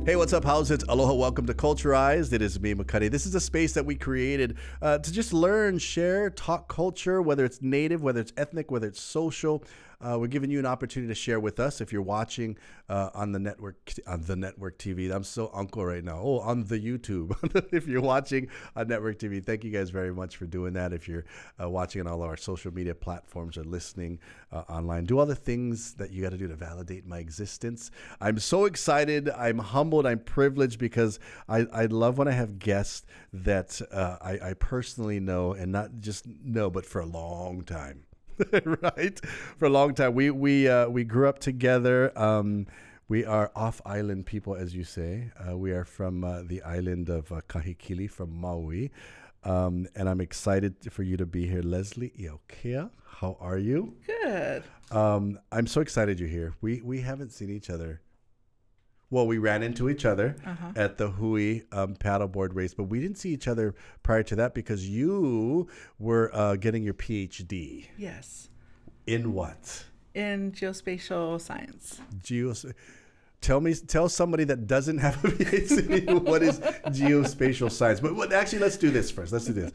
Hey, what's up? How's it? Aloha, welcome to Culturized. It is me, Makani. This is a space that we created to just learn, share, talk culture, whether it's native, whether it's ethnic, whether it's social. We're giving you an opportunity to share with us. If you're watching on the network TV, I'm so uncle right now. Oh, on the YouTube. If you're watching on network TV, thank you guys very much for doing that. If you're watching on all of our social media platforms or listening online, do all the things that you got to do to validate my existence. I'm so excited. I'm humbled. I'm privileged because I love when I have guests that I personally know, and not just know, but for a long time. Right? For a long time. We grew up together. We are off-island people, as you say. We are from the island of Kahikili, from Maui. And I'm excited for you to be here. Leslie Iaukea, how are you? Good. I'm so excited you're here. We haven't seen each other. Well, we ran into each other at the Hui paddleboard race, but we didn't see each other prior to that because you were getting your PhD. Yes. In what? In geospatial science. Tell somebody that doesn't have a PhD what is geospatial science. But actually, let's do this first. Let's do this.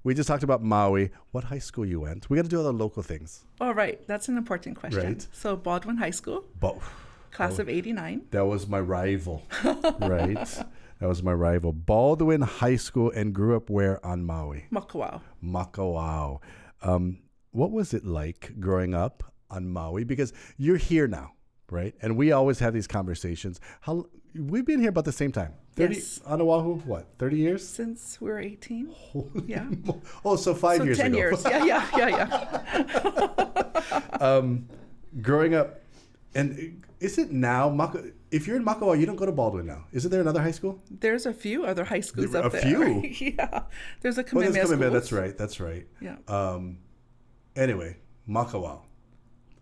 We just talked about Maui. What high school you went? We got to do other local things. Oh, right. That's an important question. Right. So Baldwin High School. Class of 89. That was my rival, right? That was my rival. Baldwin High School, and grew up where on Maui? Makawao. What was it like growing up on Maui? Because you're here now, right? And we always have these conversations. We've been here about the same time. 30, yes. On Oahu, what, 30 years? Since we were 18. Yeah. Oh, so 5 years 10 ago. 10 years. Yeah. Growing up, and is it now, if you're in Makawao, you don't go to Baldwin now. Isn't there another high school? There's a few other high schools up there. A few? Yeah. There's a Kamehameha school. That's right. Yeah. Anyway, Makawao,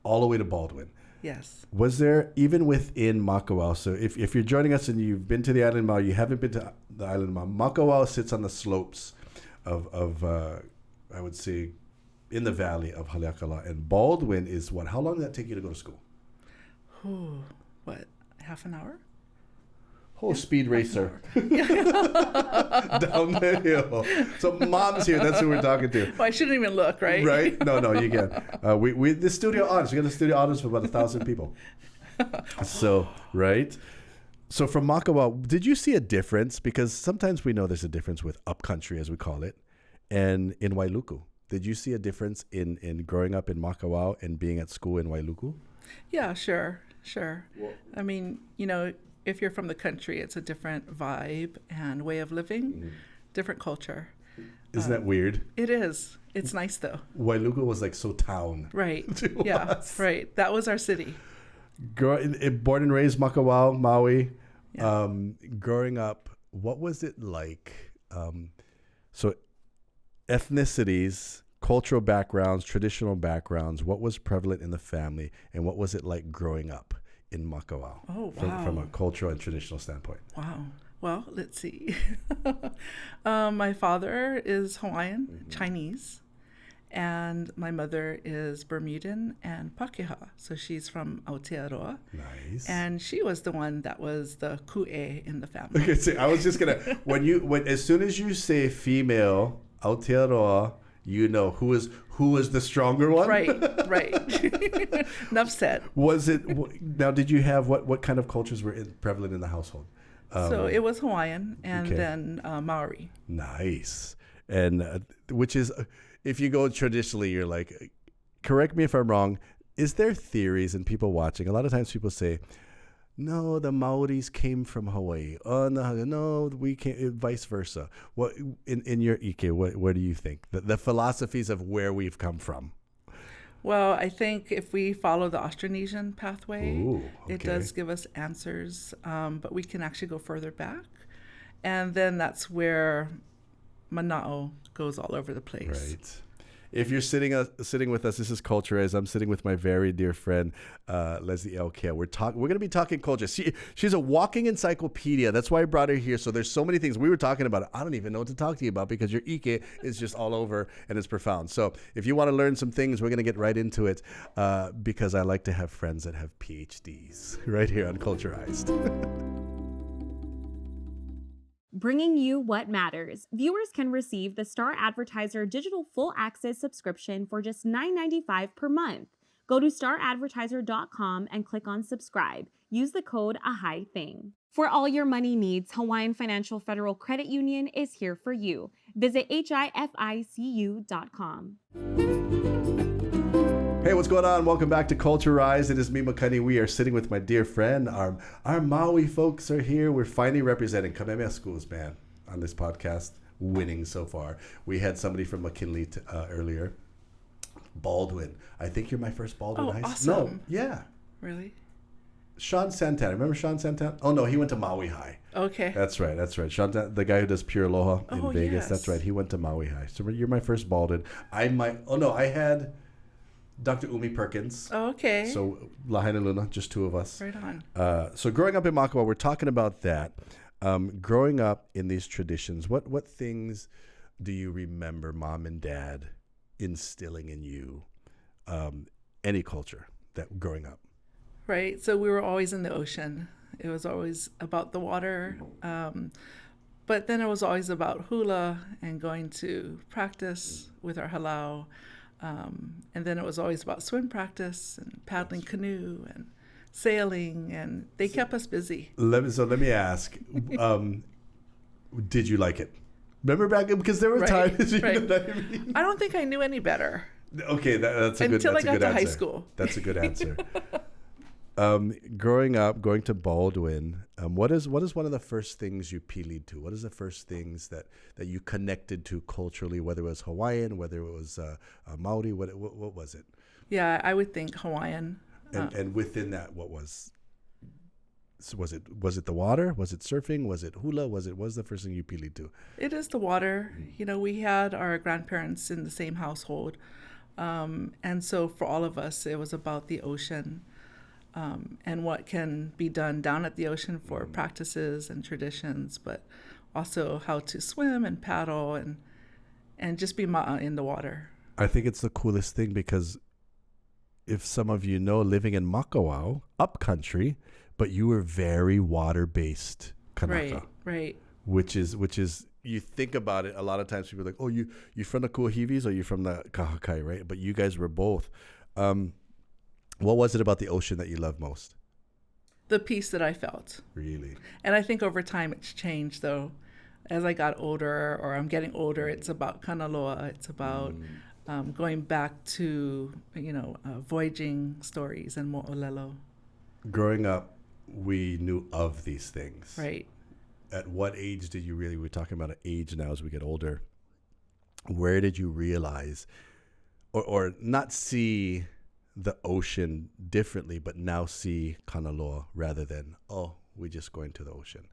all the way to Baldwin. Yes. Was there, even within Makawao, so if you're joining us and you've been to the island of Maui, you haven't been to the island of Maui, Makawao sits on the slopes of I would say, in the valley of Haleakala. And Baldwin is what? How long did that take you to go to school? What, half an hour? Speed racer. Down the hill. So mom's here. That's who we're talking to. Well, I shouldn't even look, right? Right? No, you get. We the studio audience. We got the studio audience for about 1,000 people. So, right? So from Makawao, did you see a difference? Because sometimes we know there's a difference with upcountry, as we call it, and in Wailuku. Did you see a difference in growing up in Makawao and being at school in Wailuku? Yeah, sure. Well, I mean, if you're from the country, it's a different vibe and way of living, different culture. Isn't that weird? It is. It's nice, though. Wailuku was like so town. Right. Yeah, us. Right. That was our city. Born and raised Makawao, Maui. Yeah. Growing up, what was it like? So ethnicities, cultural backgrounds, traditional backgrounds, what was prevalent in the family, and what was it like growing up in Makawao? Oh, wow. From a cultural and traditional standpoint. Wow. Well, let's see. My father is Hawaiian, Chinese, and my mother is Bermudan and Pakeha. So she's from Aotearoa. Nice. And she was the one that was the ku'e in the family. Okay, see, I was just going to, as soon as you say female, Aotearoa, you know who is the stronger one. Right. Enough said. Was it now? Did you have what kind of cultures were prevalent in the household? So it was Hawaiian and then Maori. Nice, and which is, if you go traditionally, you're like, correct me if I'm wrong. Is there theories and people watching? A lot of times people say, no, the Maoris came from Hawaii. Oh, no, we came, vice versa. What in your Ike, what do you think? The philosophies of where we've come from? Well, I think if we follow the Austronesian pathway, it okay. does give us answers, but we can actually go further back. And then that's where Mana'o goes all over the place. Right. If you're sitting with us, this is Culturized. I'm sitting with my very dear friend, Leslie Iaukea. We're going to be talking culture. She's a walking encyclopedia. That's why I brought her here. So there's so many things. We were talking about it. I don't even know what to talk to you about because your Ike is just all over and it's profound. So if you want to learn some things, we're going to get right into it because I like to have friends that have PhDs right here on Culturized. bringing you what matters. Viewers can receive the Star Advertiser digital full access subscription for just $9.95 per month. Go to staradvertiser.com and click on subscribe. Use the code AHAITHING. For all your money needs, Hawaiian Financial Federal Credit Union is here for you. Visit HIFICU.com. Hey, what's going on? Welcome back to Culture Rise. It is me, Makani. We are sitting with my dear friend. Our Maui folks are here. We're finally representing Kamehameha schools, man, on this podcast. Winning so far. We had somebody from McKinley earlier. Baldwin. I think you're my first Baldwin high school. Awesome. No, yeah. Really? Sean Santana. Remember Sean Santana? Oh, no, he went to Maui High. Okay. That's right. Sean, the guy who does Pure Aloha in Vegas. Yes. That's right. He went to Maui High. So you're my first Baldwin. I had Dr. Umi Perkins. Oh, okay. So Lahaina Luna, just two of us. Right on. So growing up in Makawa, we're talking about that. Growing up in these traditions, what things do you remember mom and dad instilling in you? Any culture that growing up. Right. So we were always in the ocean. It was always about the water. But then it was always about hula and going to practice with our halau. And then it was always about swim practice and paddling canoe and sailing, and they kept us busy. Let me ask, did you like it? Remember back, because there were times, you know what I mean? I don't think I knew any better. Okay, that's a good answer. Until I got to high school. That's a good answer. Growing up, going to Baldwin, what is one of the first things you pili'd to? What is the first things that you connected to culturally, whether it was Hawaiian, whether it was Maori, what was it? Yeah, I would think Hawaiian. And within that, what was? So was it the water? Was it surfing? Was it hula? What was the first thing you pili'd to? It is the water. You know, we had our grandparents in the same household. And so for all of us, it was about the ocean. And what can be done down at the ocean for practices and traditions, but also how to swim and paddle and just be ma'a in the water. I think it's the coolest thing because if some of you know, living in Makawao, upcountry, but you were very water-based kanaka. Right. Which is you think about it, a lot of times people are like, oh, you from the Kuahivis or you from the Kahakai, right? But you guys were both. What was it about the ocean that you loved most? The peace that I felt. Really? And I think over time it's changed, though. As I got older, or I'm getting older, it's about kanaloa. It's about going back to, voyaging stories and mo'olelo. Growing up, we knew of these things. Right. At what age did you really, we're talking about an age now as we get older, where did you realize, or not see the ocean differently, but now see Kanaloa rather than, we're just going to the ocean?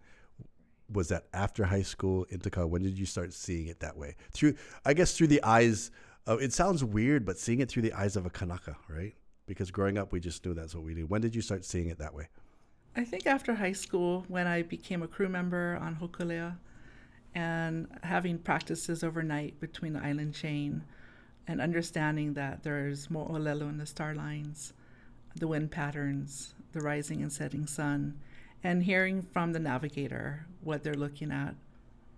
Was that after high school, into college? When did you start seeing it that way? Through the eyes of, it sounds weird, but seeing it through the eyes of a Kanaka, right? Because growing up, we just knew that's what we did. When did you start seeing it that way? I think after high school, when I became a crew member on Hokulea and having practices overnight between the island chain, and understanding that there's mo'olelo in the star lines, the wind patterns, the rising and setting sun, and hearing from the navigator what they're looking at.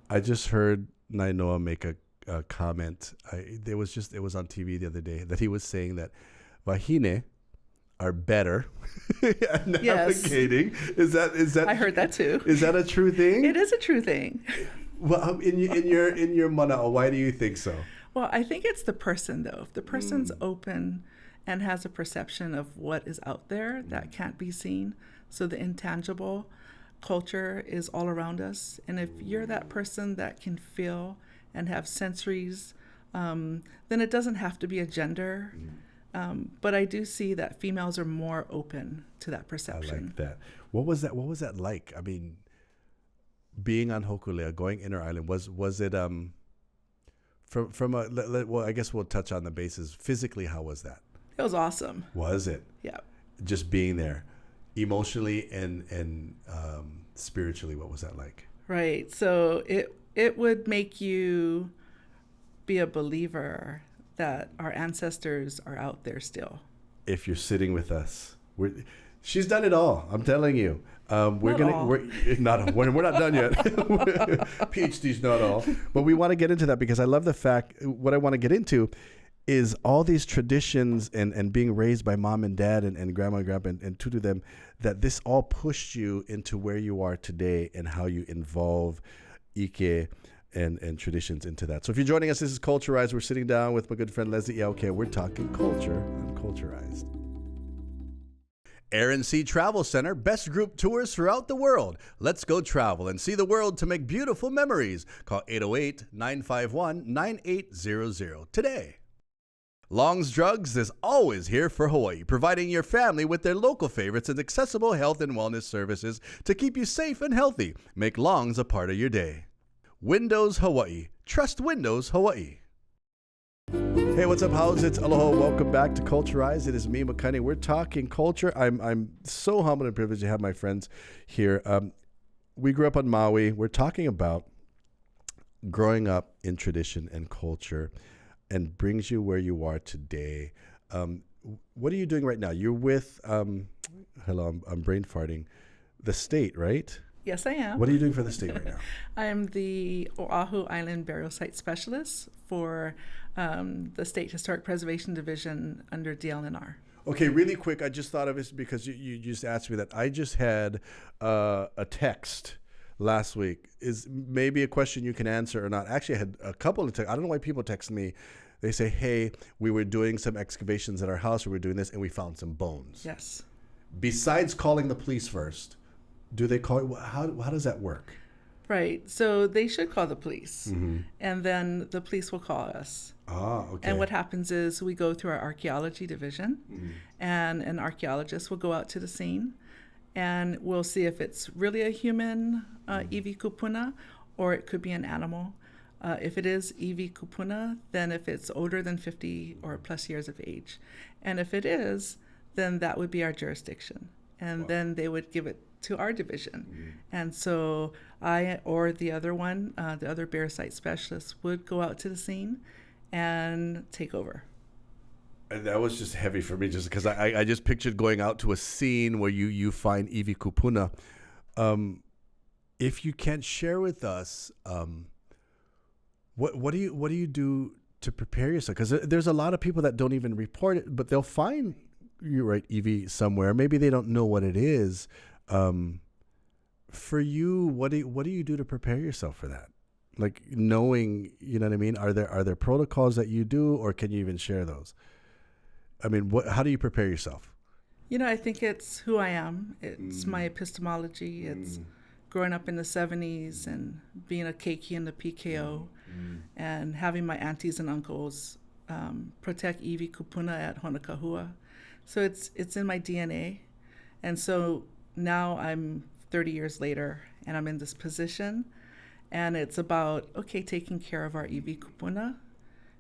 I just heard Nainoa make a comment. It was on TV the other day that he was saying that wahine are better at navigating. Yes. Is that? I heard that too. Is that a true thing? It is a true thing. Well, in your mana'o, why do you think so? Well, I think it's the person, though. If the person's open and has a perception of what is out there that can't be seen, so the intangible culture is all around us. And if you're that person that can feel and have sensories, then it doesn't have to be a gender. But I do see that females are more open to that perception. I like that. What was that like? I mean, being on Hokulea, going inner island, was it well, I guess we'll touch on the bases. Physically, how was that? It was awesome. Was it? Yeah. Just being there, emotionally and spiritually, what was that like? Right. So it would make you be a believer that our ancestors are out there still. If you're sitting with us, she's done it all. I'm telling you. We're not done yet. PhD's not all, but we want to get into that because I love the fact. What I want to get into is all these traditions and being raised by mom and dad and grandma and grandpa and two to them, that this all pushed you into where you are today and how you involve Ike and traditions into that. So if you're joining us, this is Culturized. We're sitting down with my good friend Leslie Iaukea. We're talking culture on Culturized. Air and Sea Travel Center, best group tours throughout the world. Let's go travel and see the world to make beautiful memories. Call 808-951-9800 today. Long's Drugs is always here for Hawaii, providing your family with their local favorites and accessible health and wellness services to keep you safe and healthy. Make Long's a part of your day. Windows Hawaii. Trust Windows Hawaii. Hey, what's up, house? It's aloha. Welcome back to Culturized. It is me, Makani. We're talking culture. I'm so humbled and privileged to have my friends here. We grew up on Maui. We're talking about growing up in tradition and culture and brings you where you are today. What are you doing right now? You're with, hello, I'm brain farting, the state, right? Yes, I am. What are you doing for the state right now? I'm the Oahu Island Burial Site Specialist for the State Historic Preservation Division under DLNR. Okay, really quick, I just thought of this because you just asked me that. I just had a text last week. Is maybe a question you can answer or not. Actually, I had a couple of texts. I don't know why people text me. They say, hey, we were doing some excavations at our house, we were doing this, and we found some bones. Yes. Besides calling the police first, do they call? How does that work? Right. So they should call the police, and then the police will call us. Ah, okay. And what happens is we go through our archaeology division, and an archaeologist will go out to the scene, and we'll see if it's really a human iwi kupuna, or it could be an animal. If it is iwi kupuna, then if it's older than 50 or plus years of age, and if it is, then that would be our jurisdiction, and then they would give it to our division. And so I or the other one, the other bear site specialist, would go out to the scene and take over. And that was just heavy for me, just because I just pictured going out to a scene where you find iwi kupuna. If you can't share with us, what do you do to prepare yourself? Because there's a lot of people that don't even report it, but they'll find iwi somewhere. Maybe they don't know what it is. For you, what do you do to prepare yourself for that? Like knowing, you know what I mean? Are there protocols that you do, or can you even share those? I mean, how do you prepare yourself? You know, I think it's who I am. It's my epistemology. It's growing up in the 70s and being a keiki in the PKO and having my aunties and uncles protect iwi kupuna at Honokahua. So it's in my DNA. And so now I'm 30 years later and I'm in this position, and it's about, taking care of our iwi kupuna,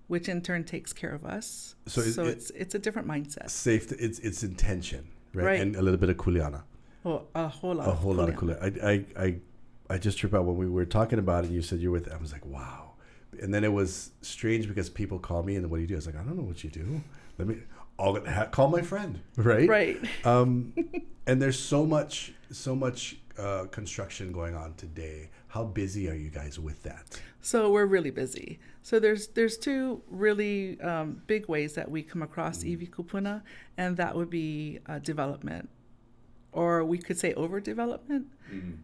which in turn takes care of us. So it's a different mindset. Safe. It's intention, right? And a little bit of kuleana. Oh, a whole lot of kuleana. I just tripped out when we were talking about it. You said you're with. I was like, wow. And then it was strange because people call me and what do you do? I was like, I don't know what you do. I'll call my friend, right? Right. And there's so much construction going on today. How busy are you guys with that? So we're really busy. So there's two really big ways that we come across iwi kupuna, and that would be development, or we could say overdevelopment.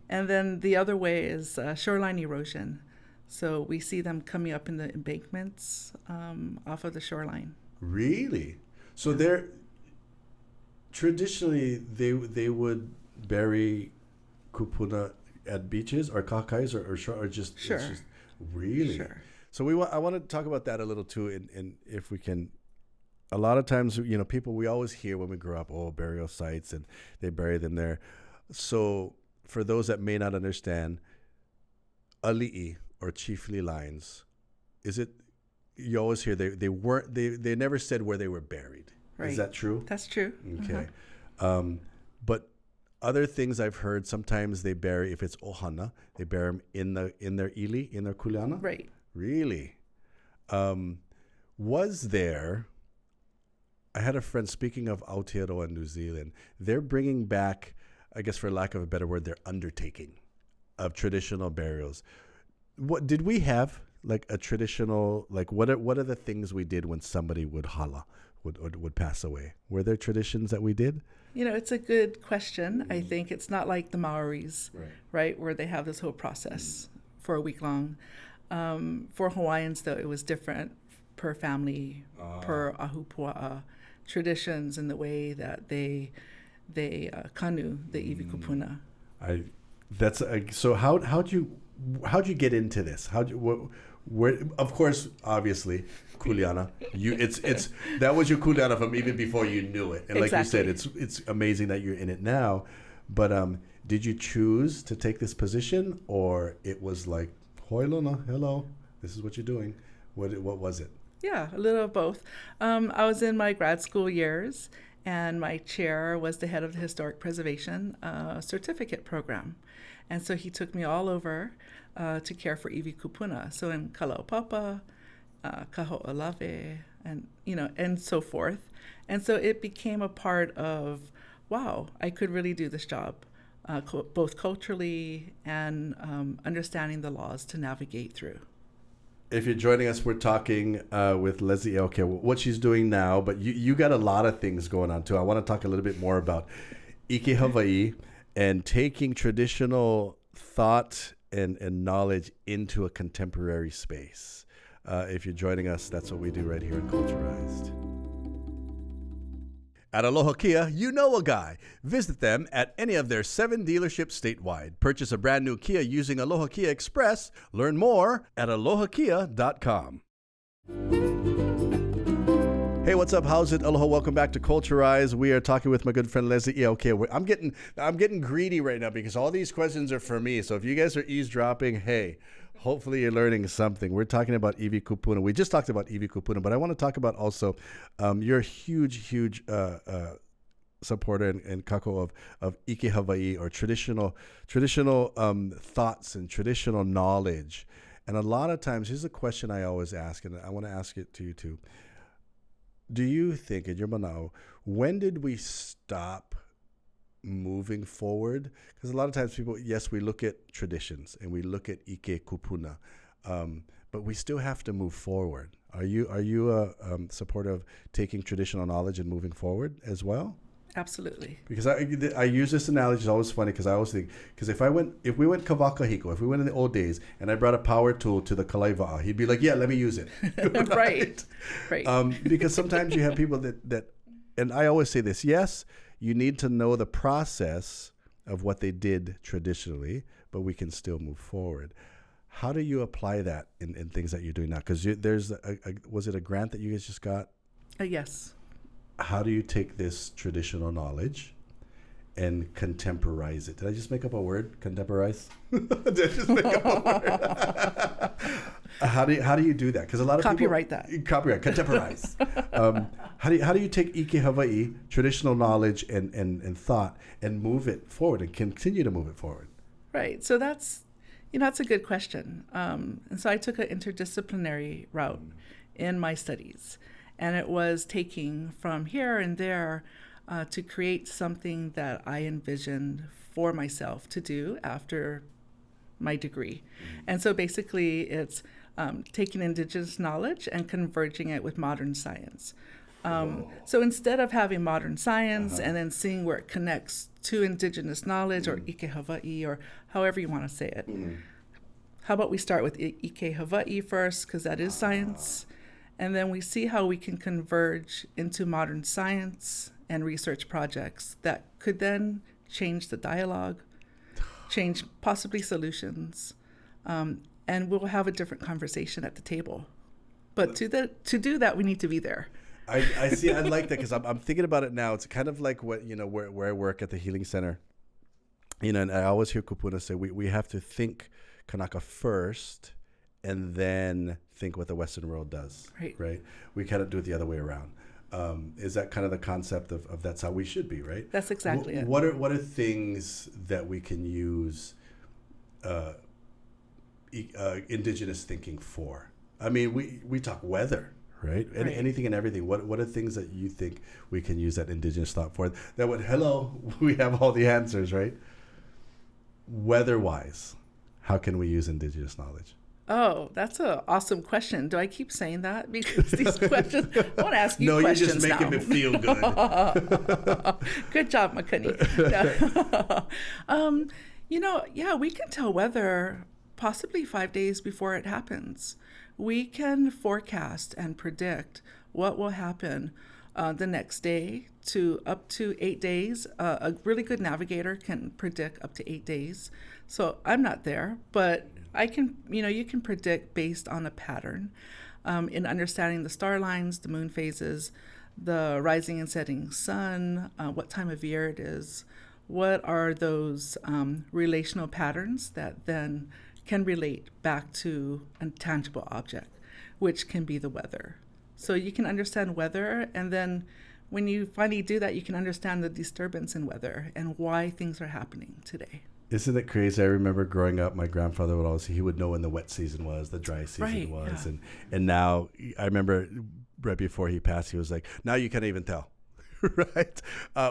And then the other way is shoreline erosion. So we see them coming up in the embankments off of the shoreline. Really? So they're traditionally they would bury kupuna at beaches or kakais or just sure. It's just really sure. So I want to talk about that a little too, and if we can. A lot of times, people, we always hear when we grow up, burial sites, and they bury them there. So for those that may not understand, ali'i or chiefly lines, is it? You always hear they never said where they were buried. Right. Is that true? That's true. Okay. But other things I've heard, sometimes they bury, if it's ohana, they bury them in their ili, in their kuleana. Right. Really? Was there? I had a friend, speaking of Aotearoa in New Zealand, they're bringing back I guess for lack of a better word, their undertaking of traditional burials. What did we have like a traditional, like what are the things we did when somebody would would pass away? Were there traditions that we did? It's a good question. I think it's not like the Maoris, right, where they have this whole process for a week long. For Hawaiians, though, it was different per family, per ahupua'a, traditions in the way that they kanu the iwi kupuna. So how'd you get into this? Where, of course, obviously, kuleana. It's that was your kuleana from even before you knew it, and like you said, it's amazing that you're in it now. But did you choose to take this position, or it was like, hoilona, hello, this is what you're doing? What was it? Yeah, a little of both. I was in my grad school years, and my chair was the head of the Historic Preservation certificate program. And so he took me all over to care for iwi kupuna. So in Kalaupapa, Kaho'olawe, and so forth. And so it became a part of, wow, I could really do this job, both culturally and understanding the laws to navigate through. If you're joining us, we're talking with Leslie Iaukea, what she's doing now, but you got a lot of things going on too. I want to talk a little bit more about Ike Hawaii and taking traditional thought and knowledge into a contemporary space. If you're joining us, that's what we do right here in Culturized. At Aloha Kia, you know a guy. Visit them at any of their 7 dealerships statewide. Purchase a brand new Kia using Aloha Kia Express. Learn more at alohakia.com. Hey, what's up? How's it? Aloha. Welcome back to Culturized. We are talking with my good friend Leslie Iaukea. I'm getting greedy right now because all these questions are for me. So if you guys are eavesdropping, hey, hopefully you're learning something. We're talking about iwi kupuna. We just talked about iwi kupuna, but I want to talk about also you're a huge supporter and kako of Ike Hawaii, or traditional thoughts and traditional knowledge. And a lot of times, here's a question I always ask, and I want to ask it to you too. Do you think, in your manao, when did we stop moving forward? Because a lot of times people, yes, we look at traditions and we look at Ike Kupuna, but we still have to move forward. Are you a supporter of taking traditional knowledge and moving forward as well? Absolutely. Because I use this analogy. It's always funny because I always think, because if we went kawakahiko, if we went in the old days and I brought a power tool to the kalaiva'a, he'd be like, yeah, let me use it. Right. Because sometimes you have people that, and I always say this, yes, you need to know the process of what they did traditionally, but we can still move forward. How do you apply that in things that you're doing now? Because was it a grant that you guys just got? Yes. How do you take this traditional knowledge and contemporize it? Did I just make up a word? Contemporize? Did I just make up a word? How do you do that? Because a lot of copyright people that. Copyright, contemporize. How do you take Ike Hawaii, traditional knowledge and thought, and move it forward and continue to move it forward? Right. So that's a good question. And so I took an interdisciplinary route in my studies. And it was taking from here and there to create something that I envisioned for myself to do after my degree. And so basically it's taking Indigenous knowledge and converging it with modern science. So instead of having modern science and then seeing where it connects to Indigenous knowledge or Ike Hawaii, or however you want to say it, how about we start with Ike Hawaii first, because that is science. And then we see how we can converge into modern science and research projects that could then change the dialogue, change possibly solutions, and we'll have a different conversation at the table. But to do that, we need to be there. I see. I like that because I'm thinking about it now. It's kind of like what where I work at the Healing Center. And I always hear kupuna say we have to think Kanaka first, and then think what the Western world does. Right. We kind of do it the other way around. Is that kind of the concept of that's how we should be, right? That's exactly it. What are things that we can use Indigenous thinking for? I mean, we talk weather, right? Anything and everything. What are things that you think we can use that indigenous thought for? That would, we have all the answers, right? Weather-wise, how can we use indigenous knowledge? Oh, that's an awesome question. Do I keep saying that? Because these questions, I want to ask you questions now. No, you're just making me feel good. Good job, Makani. We can tell weather possibly 5 days before it happens. We can forecast and predict what will happen the next day to up to 8 days. A really good navigator can predict up to 8 days. So I'm not there, but I can, you can predict based on a pattern in understanding the star lines, the moon phases, the rising and setting sun, what time of year it is, what are those relational patterns that then can relate back to a tangible object, which can be the weather. So you can understand weather, and then when you finally do that, you can understand the disturbance in weather and why things are happening today. Isn't it crazy? I remember growing up, my grandfather would always, he would know when the wet season was, the dry season was. Yeah. And now, I remember right before he passed, he was like, now you can't even tell. Right?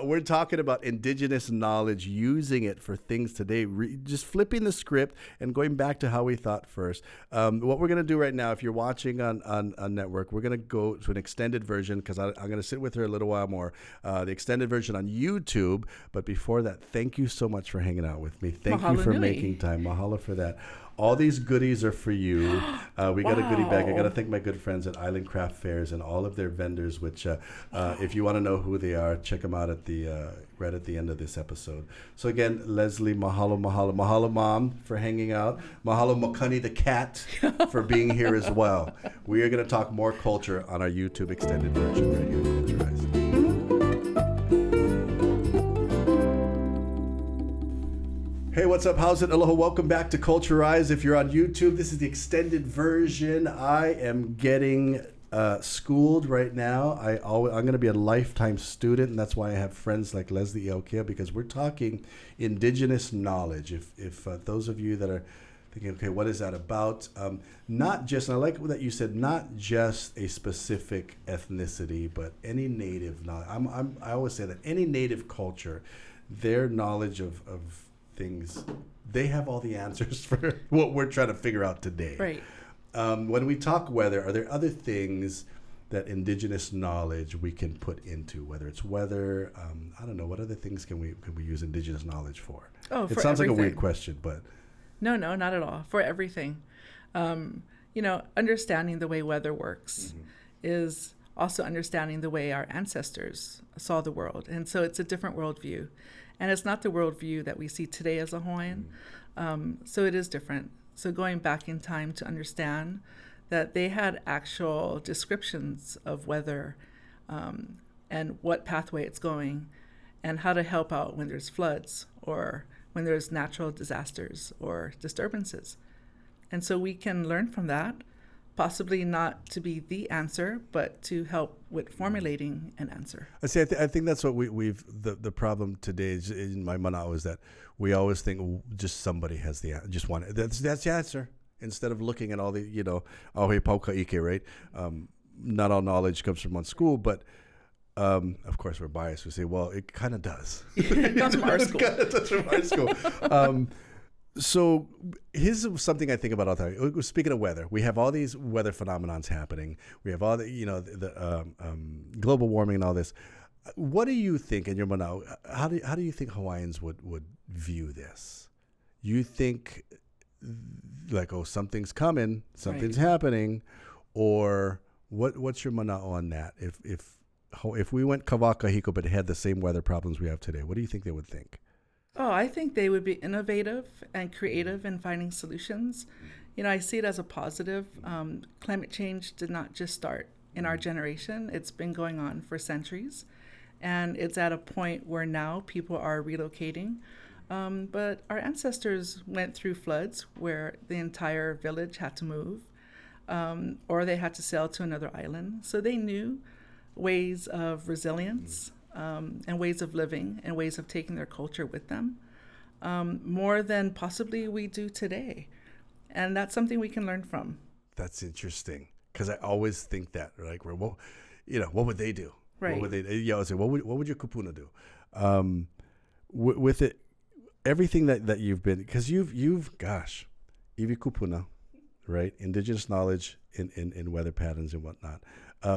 We're talking about indigenous knowledge, using it for things today, just flipping the script and going back to how we thought first. What we're going to do right now, if you're watching on network, we're going to go to an extended version because I'm going to sit with her a little while more. The extended version on YouTube. But before that, thank you so much for hanging out with me. Thank you for making time. Mahalo for that. All these goodies are for you. We got a goodie bag. I got to thank my good friends at Island Craft Fairs and all of their vendors, which if you want to know who they are, check them out at the right at the end of this episode. So again, Leslie, mahalo, mahalo. Mahalo, Mom, for hanging out. Mahalo, Makani the cat, for being here as well. We are going to talk more culture on our YouTube extended version right here on Culture Eyes. Hey, what's up? How's it? Aloha. Welcome back to Culture Eyes. If you're on YouTube, this is the extended version. I am getting schooled right now. I'm going to be a lifetime student, and that's why I have friends like Leslie Iaukea, because we're talking indigenous knowledge. If those of you that are thinking, okay, what is that about? Not just, and I like that you said, not just a specific ethnicity, but any native knowledge. I always say that any native culture, their knowledge of things, they have all the answers for what we're trying to figure out today. Right. When we talk weather, are there other things that indigenous knowledge we can put into, whether it's weather? I don't know. What other things can we use indigenous knowledge for? Oh, it sounds like a weird question, but no, not at all. For everything, understanding the way weather works is also understanding the way our ancestors saw the world, and so it's a different worldview. And it's not the worldview that we see today as a Hawaiian. So it is different. So going back in time to understand that they had actual descriptions of weather and what pathway it's going and how to help out when there's floods or when there's natural disasters or disturbances. And so we can learn from that, possibly not to be the answer, but to help with formulating an answer. I see. I think that's what we've the problem today is in my mana'o is that we always think just somebody has the just one. That's the answer, instead of looking at all the ahe paukaike, right? Not all knowledge comes from one school, but of course we're biased. We say, well, it kind of does. It comes from our school. It kind of does from our school. So here's something I think about all the time. Speaking of weather, we have all these weather phenomenons happening. We have all the, the global warming and all this. What do you think in your mana'o? How do you think Hawaiians would view this? You think like, oh, something's coming, something's happening, or what's your mana'o on that? If we went kawakahiko but had the same weather problems we have today, what do you think they would think? Oh, I think they would be innovative and creative in finding solutions. I see it as a positive. Climate change did not just start in our generation. It's been going on for centuries. And it's at a point where now people are relocating. But our ancestors went through floods where the entire village had to move, or they had to sail to another island. So they knew ways of resilience. And ways of living and ways of taking their culture with them, more than possibly we do today. And that's something we can learn from. That's interesting, because I always think that, like, well, what would they do? Right. What would they? I would say, what would your kupuna do? With it, everything that you've been, because you've gosh, iwi kupuna, right? Indigenous knowledge in weather patterns and whatnot.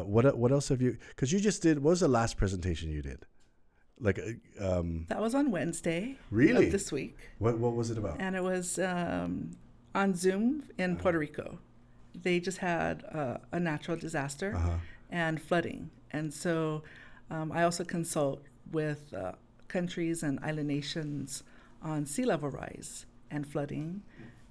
What else have you? Because you just did. What was the last presentation you did? Like that was on Wednesday. Really? Of this week. What was it about? And it was on Zoom in Puerto Rico. They just had a natural disaster and flooding, and so I also consult with countries and island nations on sea level rise and flooding,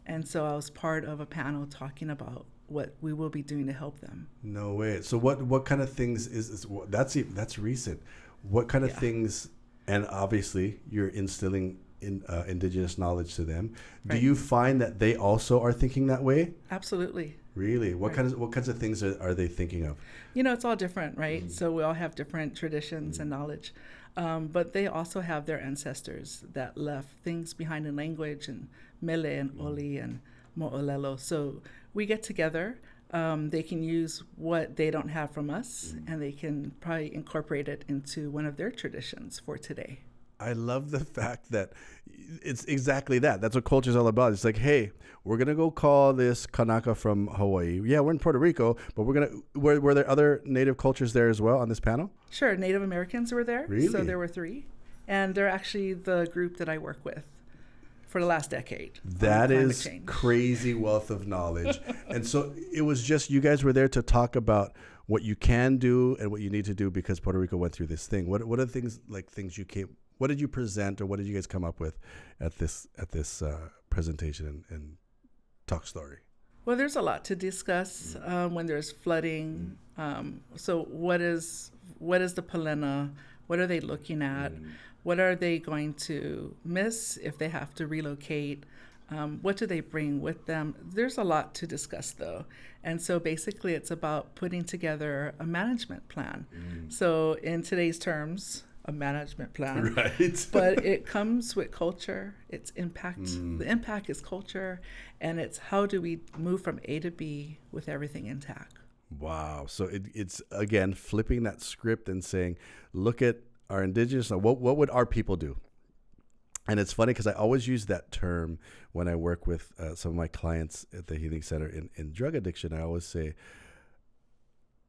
and so I was part of a panel talking about what we will be doing to help them. No way. So what kind of things is that's recent? What kind of things? And obviously, you're instilling indigenous knowledge to them. Right. Do you find that they also are thinking that way? Absolutely. Really? What kinds of things are they thinking of? It's all different, right? So we all have different traditions and knowledge, but they also have their ancestors that left things behind in language and mele and oli and mo'olelo. So we get together. They can use what they don't have from us, and they can probably incorporate it into one of their traditions for today. I love the fact that it's exactly that. That's what culture is all about. It's like, hey, we're going to go call this Kanaka from Hawaii. Yeah, we're in Puerto Rico, but were there other native cultures there as well on this panel? Sure. Native Americans were there. Really? So there were 3. And they're actually the group that I work with for the last decade. That is crazy wealth of knowledge. And so it was just, you guys were there to talk about what you can do and what you need to do because Puerto Rico went through this thing. What are things what did you present, or what did you guys come up with at this presentation and talk story? Well, there's a lot to discuss when there's flooding. So what is the palena? What are they looking at? What are they going to miss if they have to relocate? What do they bring with them? There's a lot to discuss, though. And so basically it's about putting together a management plan. So in today's terms, a management plan. Right. But it comes with culture, its impact. The impact is culture, and it's how do we move from A to B with everything intact. Wow. So it's, again, flipping that script and saying, look at our indigenous, what would our people do? And it's funny because I always use that term when I work with some of my clients at the Healing Center in drug addiction. I always say,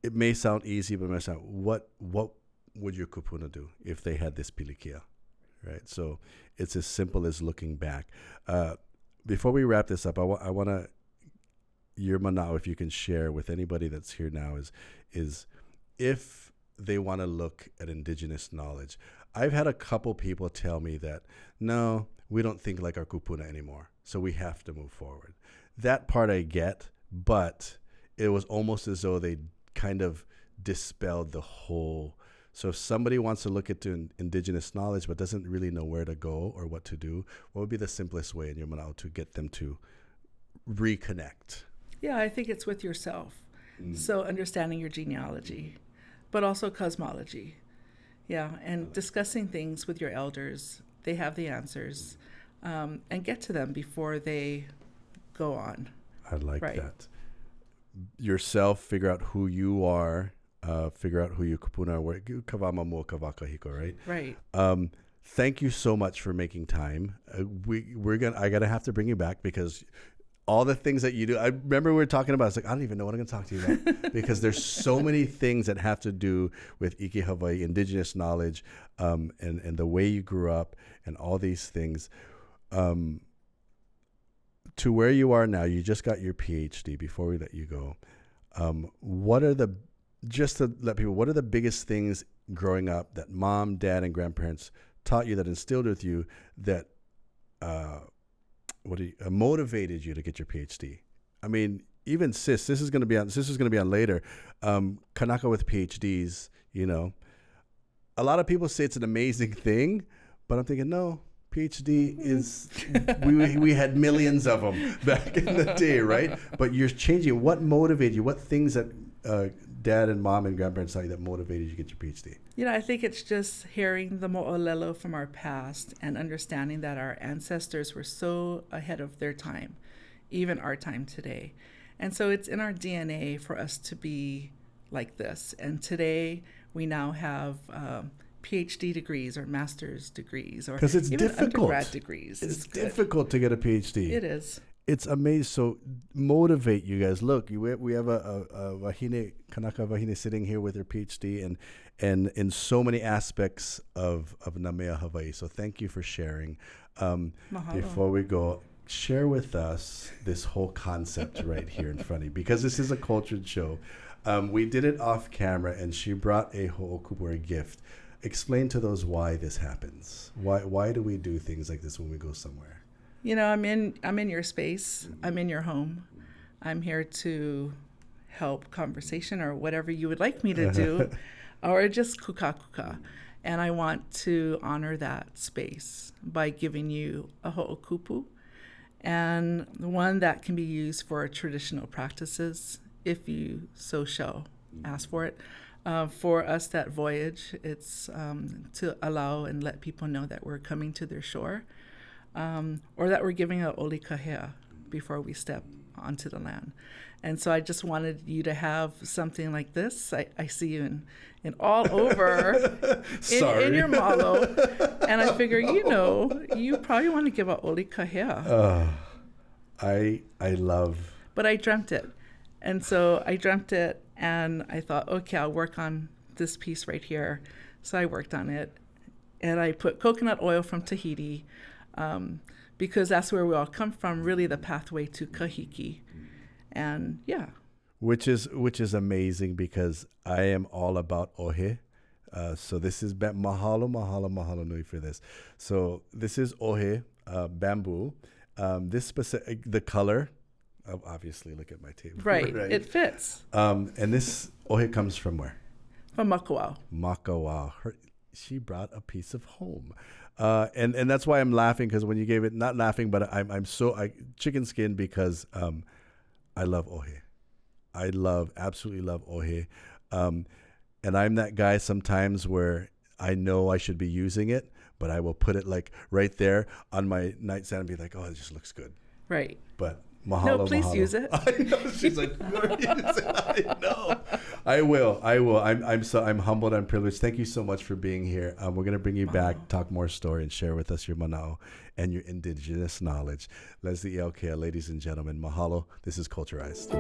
it may sound easy, but it may sound, what would your kupuna do if they had this pilikia, right? So it's as simple as looking back. Before we wrap this up, I want to, your manao, if you can share with anybody that's here now, is if they want to look at indigenous knowledge. I've had a couple people tell me that, no, we don't think like our kupuna anymore, so we have to move forward. That part I get, but it was almost as though they kind of dispelled the whole. So if somebody wants to look at indigenous knowledge but doesn't really know where to go or what to do, what would be the simplest way in your manao to get them to reconnect? Yeah, I think it's with yourself. So understanding your genealogy, but also cosmology. Yeah, and discussing things with your elders. They have the answers, and get to them before they go on. I like that. Yourself, figure out who you are, figure out who your kupuna are. Kavama mo kavaka hiko, right? Right. Thank you so much for making time. I gotta have to bring you back because all the things that you do. I remember we were talking about, it's like, I don't even know what I'm going to talk to you about because there's so many things that have to do with Iki Hawaii, indigenous knowledge, and the way you grew up and all these things. To where you are now, you just got your PhD. Before we let you go, just to let people, what are the biggest things growing up that mom, dad, and grandparents taught you, that instilled with you, that motivated you to get your PhD? I mean, even this is going to be on later. Kanaka with PhDs, a lot of people say it's an amazing thing, but I'm thinking, no, PhD is, we had millions of them back in the day, right? But you're changing. What motivated you? What things that dad and mom and grandparents taught you that motivated you to get your PhD? I think it's just hearing the mo'olelo from our past and understanding that our ancestors were so ahead of their time, even our time today. And so it's in our DNA for us to be like this. And today we now have PhD degrees or master's degrees or because it's even difficult. undergrad degrees. It's difficult to get a PhD. It is. It's amazing. So motivate you guys. Look, we have a wahine, Kanaka wahine sitting here with her PhD and in so many aspects of Namea Hawaii. So thank you for sharing. Before we go, share with us this whole concept right here in front of you, because this is a cultured show. We did it off camera, and she brought a ho'okupu, or a gift. Explain to those why this happens. Why do we do things like this when we go somewhere? You know, I'm in your space. I'm in your home. I'm here to help conversation or whatever you would like me to do, or just kuka. And I want to honor that space by giving you a ho'okupu, and one that can be used for traditional practices if you so shall ask for it. For us that voyage, it's to allow and let people know that we're coming to their shore, or that we're giving a olikahea before we step onto the land. And so I just wanted you to have something like this. I see you in all over in your malo. And I figure, you probably want to give a olikahea. I love. But I dreamt it. And so I dreamt it, and I thought, okay, I'll work on this piece right here. So I worked on it, and I put coconut oil from Tahiti, because that's where we all come from, really the pathway to kahiki. And yeah. Which is amazing, because I am all about ohe. So this is mahalo nui for this. So this is ohe, bamboo. This specific, the color, obviously look at my table. Right. It fits. And this ohe comes from where? From Makawao. Makawao. She brought a piece of home. And that's why I'm laughing, because when you gave it, not laughing, but I'm so chicken skin, because I love ohe. I absolutely love ohe. And I'm that guy sometimes where I know I should be using it, but I will put it like right there on my nightstand and be like, oh, it just looks good. Right. But mahalo, no, please mahalo. Use it. I know. She's like, I know. I will. I'm humbled. I'm privileged. Thank you so much for being here. We're going to bring you back, talk more story, and share with us your mana'o and your indigenous knowledge. Leslie Iaukea, ladies and gentlemen, mahalo. This is Culturized.